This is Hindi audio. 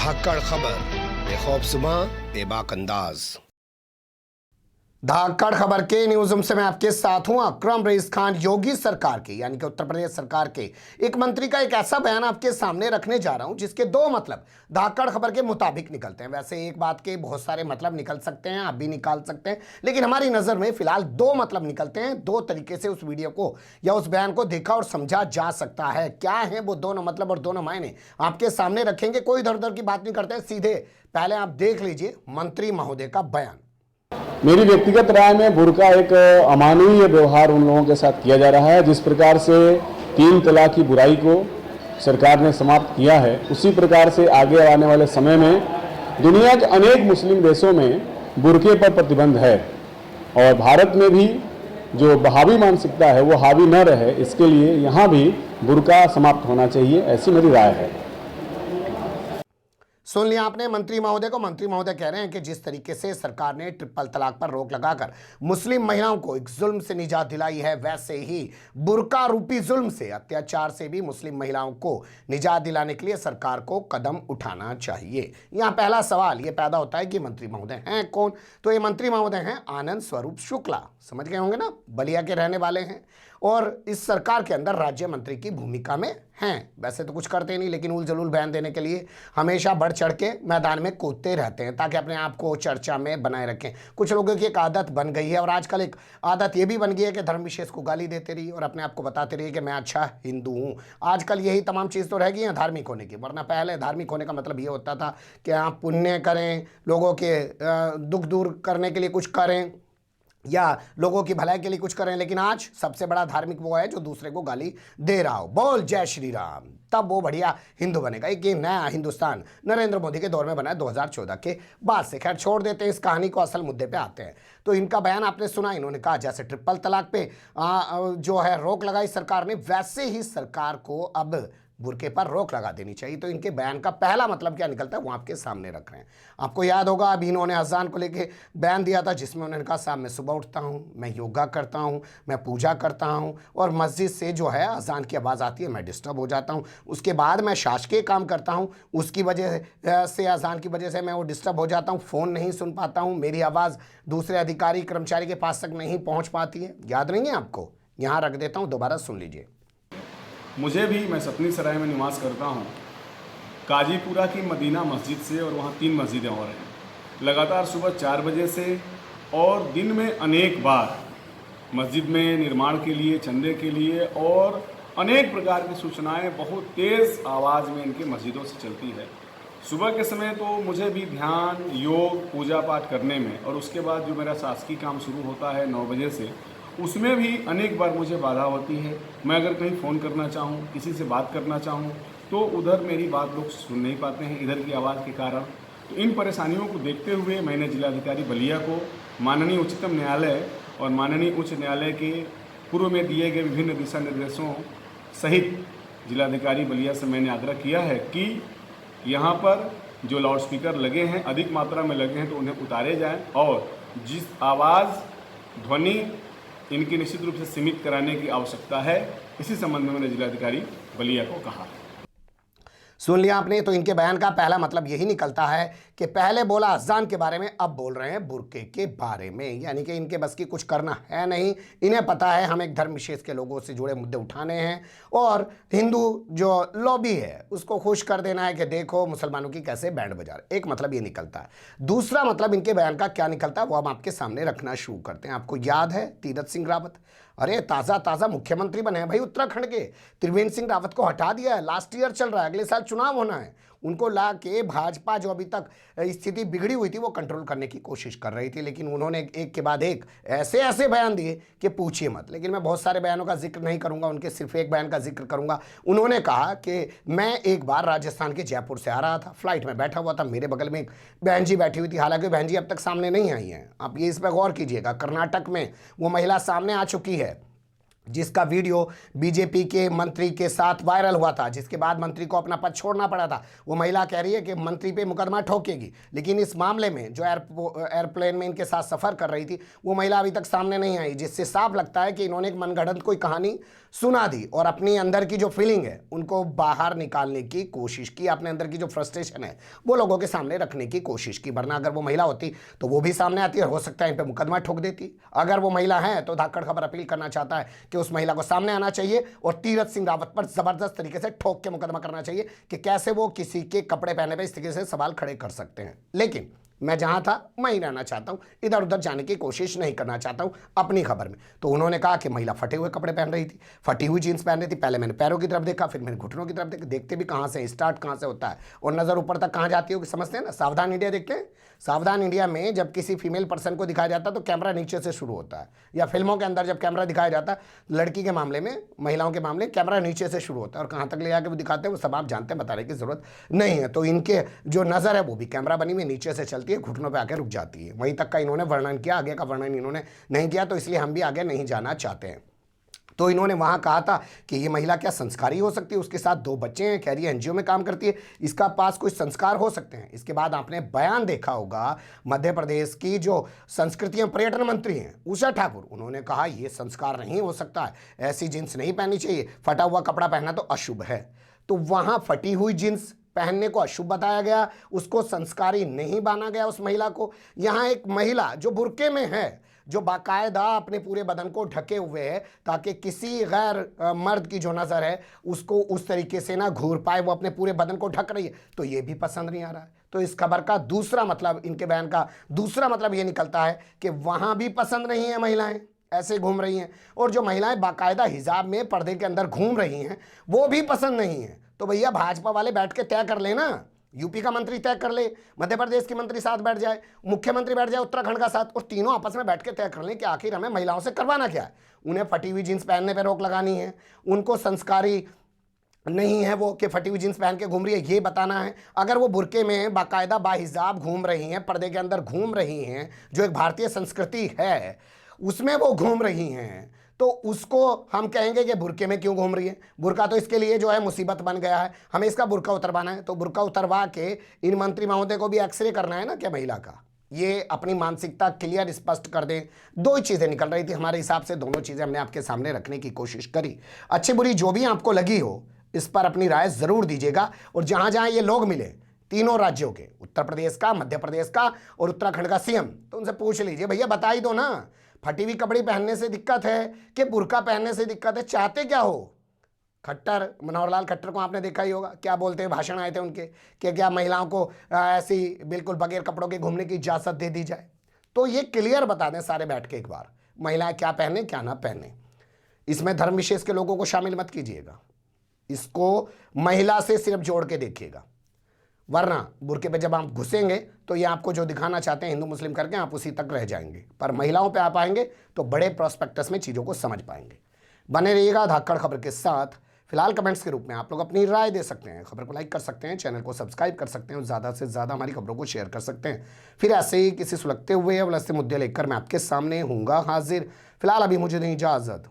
धाकड़ खबर, बेखौफसुमा बेबाक अंदाज। धाकड़ खबर के न्यूज़ रूम से मैं आपके साथ हूं अकरम रईस खान। योगी सरकार के यानी कि उत्तर प्रदेश सरकार के एक मंत्री का एक ऐसा बयान आपके सामने रखने जा रहा हूं जिसके दो मतलब धाकड़ खबर के मुताबिक निकलते हैं। वैसे एक बात के बहुत सारे मतलब निकल सकते हैं, आप भी निकाल सकते हैं, लेकिन हमारी नज़र में फिलहाल दो मतलब निकलते हैं। दो तरीके से उस वीडियो को या उस बयान को देखा और समझा जा सकता है। क्या है वो दोनों मतलब और दोनों मायने आपके सामने रखेंगे। कोई इधर उधर की बात नहीं करते हैं, सीधे पहले आप देख लीजिए मंत्री महोदय का बयान। मेरी व्यक्तिगत राय में बुर्का एक अमानवीय व्यवहार उन लोगों के साथ किया जा रहा है। जिस प्रकार से 3 तलाक की बुराई को सरकार ने समाप्त किया है, उसी प्रकार से आगे आने वाले समय में दुनिया के अनेक मुस्लिम देशों में बुर्के पर प्रतिबंध है और भारत में भी जो बहावी मानसिकता है वो हावी न रहे, इसके लिए यहाँ भी बुर्का समाप्त होना चाहिए, ऐसी मेरी राय है। सुन लिया आपने मंत्री महोदय को। मंत्री महोदय कह रहे हैं कि जिस तरीके से सरकार ने ट्रिपल तलाक पर रोक लगाकर मुस्लिम महिलाओं को एक जुल्म से निजात दिलाई है, वैसे ही बुर्का रूपी जुल्म से, अत्याचार से भी मुस्लिम महिलाओं को निजात दिलाने के लिए सरकार को कदम उठाना चाहिए। यहाँ पहला सवाल ये पैदा होता है कि मंत्री महोदय हैं कौन। तो ये मंत्री महोदय हैं आनंद स्वरूप शुक्ला, समझ गए होंगे ना, बलिया के रहने वाले हैं और इस सरकार के अंदर राज्य मंत्री की भूमिका में हैं। वैसे तो कुछ करते नहीं, लेकिन उल जलूल बयान देने के लिए हमेशा बढ़ चढ़ के मैदान में कूदते रहते हैं ताकि अपने आप को चर्चा में बनाए रखें। कुछ लोगों की एक आदत बन गई है और आजकल एक आदत ये भी बन गई है कि धर्म विशेष को गाली देते रहिए और अपने आप को बताते रहिए कि मैं अच्छा हिंदू हूँ। आजकल यही तमाम चीज़ तो रह गई है धार्मिक होने की, वरना पहले धार्मिक होने का मतलब ये होता था कि आप पुण्य करें, लोगों के दुख दूर करने के लिए कुछ करें या लोगों की भलाई के लिए कुछ करें। लेकिन आज सबसे बड़ा धार्मिक वो है जो दूसरे को गाली दे रहा हो। बोल जय श्री राम, तब वो बढ़िया हिंदू बनेगा। एक नया हिंदुस्तान नरेंद्र मोदी के दौर में बना है 2014 के बाद से। खैर छोड़ देते हैं इस कहानी को, असल मुद्दे पे आते हैं। तो इनका बयान आपने सुना, इन्होंने कहा जैसे ट्रिपल तलाक पे जो है रोक लगाई सरकार ने, वैसे ही सरकार को अब बुर्के पर रोक लगा देनी चाहिए। तो इनके बयान का पहला मतलब क्या निकलता है वो आपके सामने रख रहे हैं। आपको याद होगा अभी इन्होंने अजान को लेके बयान दिया था जिसमें उन्होंने कहा साहब मैं सुबह उठता हूँ, मैं योगा करता हूँ, मैं पूजा करता हूँ और मस्जिद से जो है अजान की आवाज़ आती है मैं डिस्टर्ब हो जाता हूँ। उसके बाद मैं शासकीय काम करता हूँ, उसकी वजह से अजान की वजह से मैं वो डिस्टर्ब हो जाता हूँ, फ़ोन नहीं सुन पाता हूँ, मेरी आवाज़ दूसरे अधिकारी कर्मचारी के पास तक नहीं पहुँच पाती है। याद नहीं है आपको? यहाँ रख देता हूँ, दोबारा सुन लीजिए। मुझे भी, मैं सतनी सराय में निवास करता हूँ, काजीपुरा की मदीना मस्जिद से, और वहाँ 3 मस्जिदें और हैं। लगातार सुबह 4 बजे से और दिन में अनेक बार मस्जिद में निर्माण के लिए, चंदे के लिए और अनेक प्रकार की सूचनाएं बहुत तेज़ आवाज़ में इनके मस्जिदों से चलती है। सुबह के समय तो मुझे भी ध्यान, योग, पूजा पाठ करने में, और उसके बाद जो मेरा शासकीय काम शुरू होता है 9 बजे से, उसमें भी अनेक बार मुझे बाधा होती है। मैं अगर कहीं फ़ोन करना चाहूँ, किसी से बात करना चाहूँ, तो उधर मेरी बात लोग सुन नहीं पाते हैं इधर की आवाज़ के कारण। तो इन परेशानियों को देखते हुए मैंने जिलाधिकारी बलिया को माननीय उच्चतम न्यायालय और माननीय उच्च न्यायालय के पूर्व में दिए गए विभिन्न दिशा निर्देशों सहित जिलाधिकारी बलिया से मैंने आग्रह किया है कि यहाँ पर जो लाउड स्पीकर लगे हैं, अधिक मात्रा में लगे हैं, तो उन्हें उतारे जाएँ और जिस आवाज़, ध्वनि इनकी निश्चित रूप से सीमित कराने की आवश्यकता है, इसी संबंध में मैंने जिलाधिकारी बलिया को कहा। सुन लिया आपने। तो इनके बयान का पहला मतलब यही निकलता है कि पहले बोला अजान के बारे में, अब बोल रहे हैं बुर्के के बारे में। यानी कि इनके बस की कुछ करना है नहीं। इन्हें पता है हम एक धर्म विशेष के लोगों से जुड़े मुद्दे उठाने हैं और हिंदू जो लॉबी है उसको खुश कर देना है कि देखो मुसलमानों की कैसे बैंड बजा रहे। एक मतलब ये निकलता है। दूसरा मतलब इनके बयान का क्या निकलता है वो हम आपके सामने रखना शुरू करते हैं। आपको याद है तीरथ सिंह रावत, अरे ताज़ा मुख्यमंत्री बने हैं भाई उत्तराखंड के। त्रिवेंद्र सिंह रावत को हटा दिया है, लास्ट ईयर चल रहा है, अगले साल चुनाव होना है। उनको ला के भाजपा जो अभी तक स्थिति बिगड़ी हुई थी वो कंट्रोल करने की कोशिश कर रही थी, लेकिन उन्होंने एक के बाद एक ऐसे बयान दिए कि पूछिए मत। लेकिन मैं बहुत सारे बयानों का जिक्र नहीं करूंगा, उनके सिर्फ एक बयान का जिक्र करूंगा। उन्होंने कहा कि मैं एक बार राजस्थान के जयपुर से आ रहा था, फ्लाइट में बैठा हुआ था, मेरे बगल में एक बहन जी बैठी हुई थी। हालांकि बहन जी अब तक सामने नहीं आई हैं, आप ये इस पर गौर कीजिएगा। कर्नाटक में वो महिला सामने आ चुकी है जिसका वीडियो बीजेपी के मंत्री के साथ वायरल हुआ था, जिसके बाद मंत्री को अपना पद छोड़ना पड़ा था। वो महिला कह रही है कि मंत्री पे मुकदमा ठोकेगी, लेकिन इस मामले में जो एयरप्लेन में इनके साथ सफ़र कर रही थी वो महिला अभी तक सामने नहीं आई, जिससे साफ लगता है कि इन्होंने एक मनगढ़ंत कोई कहानी सुना दी और अपनी अंदर की जो फीलिंग है उनको बाहर निकालने की कोशिश की, अपने अंदर की जो फ्रस्ट्रेशन है वो लोगों के सामने रखने की कोशिश की। वरना अगर वो महिला होती तो वो भी सामने आती और हो सकता है इन पर मुकदमा ठोक देती। अगर वो महिला है तो धाकड़ खबर अपील करना चाहता है कि उस महिला को सामने आना चाहिए और तीरथ सिंह रावत पर जबरदस्त तरीके से ठोक के मुकदमा करना चाहिए कि कैसे वो किसी के कपड़े पहने पर इस तरीके से सवाल खड़े कर सकते हैं। लेकिन मैं जहां था वहीं रहना चाहता हूं, इधर उधर जाने की कोशिश नहीं करना चाहता हूं अपनी खबर में। तो उन्होंने कहा कि महिला फटे हुए कपड़े पहन रही थी, फटी हुई जीन्स पहन रही थी। पहले मैंने पैरों की तरफ देखा, फिर मैंने घुटनों की तरफ देखा। देखते भी कहां से, स्टार्ट कहां से होता है और नजर ऊपर तक कहां जाती होगी, समझते हैं ना। सावधान इंडिया देखते हैं, सावधान इंडिया में जब किसी फीमेल पर्सन को दिखाया जाता है तो कैमरा नीचे से शुरू होता है, या फिल्मों के अंदर जब कैमरा दिखाया जाता है लड़की के मामले में, महिलाओं के मामले कैमरा नीचे से शुरू होता है और कहां तक ले जाके वो दिखाते हैं वो सब आप जानते हैं, बताने की जरूरत नहीं है। तो इनके जो नज़र है वो भी कैमरा बनी हुई नीचे से चलती है, घुटनों पर आकर रुक जाती है। वहीं तक का इन्होंने वर्णन किया, आगे का वर्णन इन्होंने नहीं किया, तो इसलिए हम भी आगे नहीं जाना चाहते हैं। तो इन्होंने वहां कहा था कि ये महिला क्या संस्कारी हो सकती है, उसके साथ 2 बच्चे हैं, कह रही है एनजीओ में काम करती है, इसका पास कुछ संस्कार हो सकते हैं। इसके बाद आपने बयान देखा होगा मध्य प्रदेश की जो संस्कृति एवं पर्यटन मंत्री हैं उषा ठाकुर, उन्होंने कहा ये संस्कार नहीं हो सकता है, ऐसी जींस नहीं पहननी चाहिए, फटा हुआ कपड़ा पहनना तो अशुभ है। तो वहां फटी हुई जींस पहनने को अशुभ बताया गया, उसको संस्कारी नहीं माना गया उस महिला को। यहां एक महिला जो बुर्के में है, जो बाकायदा अपने पूरे बदन को ढके हुए है ताकि किसी गैर मर्द की जो नज़र है उसको उस तरीके से ना घूर पाए, वो अपने पूरे बदन को ढक रही है, तो ये भी पसंद नहीं आ रहा है। तो इस खबर का दूसरा मतलब, इनके बयान का दूसरा मतलब ये निकलता है कि वहां भी पसंद नहीं है महिलाएं ऐसे घूम रही हैं, और जो महिलाएं बाकायदा हिजाब में पर्दे के अंदर घूम रही हैं वो भी पसंद नहीं है। तो भैया भाजपा वाले बैठ के तय कर लेना, यूपी का मंत्री तय कर ले, मध्य प्रदेश की मंत्री साथ बैठ जाए, मुख्यमंत्री बैठ जाए उत्तराखंड का साथ, और तीनों आपस में बैठ के तय कर लें कि आखिर हमें महिलाओं से करवाना क्या है। उन्हें फटी हुई जींस पहनने पर रोक लगानी है, उनको संस्कारी नहीं है वो कि फटी हुई जींस पहन के घूम रही है ये बताना है। अगर वो बुर्के में बाकायदा बाहिजाब घूम रही हैं, पर्दे के अंदर घूम रही हैं, जो एक भारतीय संस्कृति है उसमें वो घूम रही हैं, तो उसको हम कहेंगे कि बुर्के में क्यों घूम रही है। बुर्का तो इसके लिए जो है मुसीबत बन गया है, हमें इसका बुर्का उतरवाना है। तो बुर्का उतरवा के इन मंत्री महोदय को भी एक्सरे करना है ना क्या महिला का, ये अपनी मानसिकता क्लियर स्पष्ट कर दें। 2 ही चीज़ें निकल रही थी हमारे हिसाब से, दोनों चीज़ें हमने आपके सामने रखने की कोशिश करी। अच्छी बुरी जो भी आपको लगी हो इस पर अपनी राय ज़रूर दीजिएगा, और जहाँ जहाँ ये लोग मिले तीनों राज्यों के, उत्तर प्रदेश का, मध्य प्रदेश का और उत्तराखंड का सीएम, तो उनसे पूछ लीजिए भैया बता ही दो ना, फटी हुई कपड़े पहनने से दिक्कत है कि बुर्का पहनने से दिक्कत है, चाहते क्या हो। खट्टर, मनोहर लाल खट्टर को आपने देखा ही होगा, क्या बोलते हैं, भाषण आए थे उनके कि क्या महिलाओं को ऐसी बिल्कुल बगैर कपड़ों के घूमने की इजाज़त दे दी जाए। तो ये क्लियर बता दें सारे बैठ के एक बार, महिलाएं क्या पहने क्या ना पहने। इसमें धर्म विशेष के लोगों को शामिल मत कीजिएगा, इसको महिला से सिर्फ जोड़ के देखिएगा, वरना बुर्के पे जब आप घुसेंगे तो ये आपको जो दिखाना चाहते हैं हिंदू मुस्लिम करके आप उसी तक रह जाएंगे, पर महिलाओं पे आप आएंगे तो बड़े प्रोस्पेक्टस में चीज़ों को समझ पाएंगे। बने रहिएगा धाकड़ खबर के साथ। फिलहाल कमेंट्स के रूप में आप लोग अपनी राय दे सकते हैं, खबर को लाइक कर सकते हैं, चैनल को सब्सक्राइब कर सकते हैं और ज़्यादा से ज़्यादा हमारी खबरों को शेयर कर सकते हैं। फिर ऐसे ही किसी सुलगते हुए या उलझते मुद्दे लेकर मैं आपके सामने हूँगा हाजिर। फिलहाल अभी मुझे नहीं इजाज़त।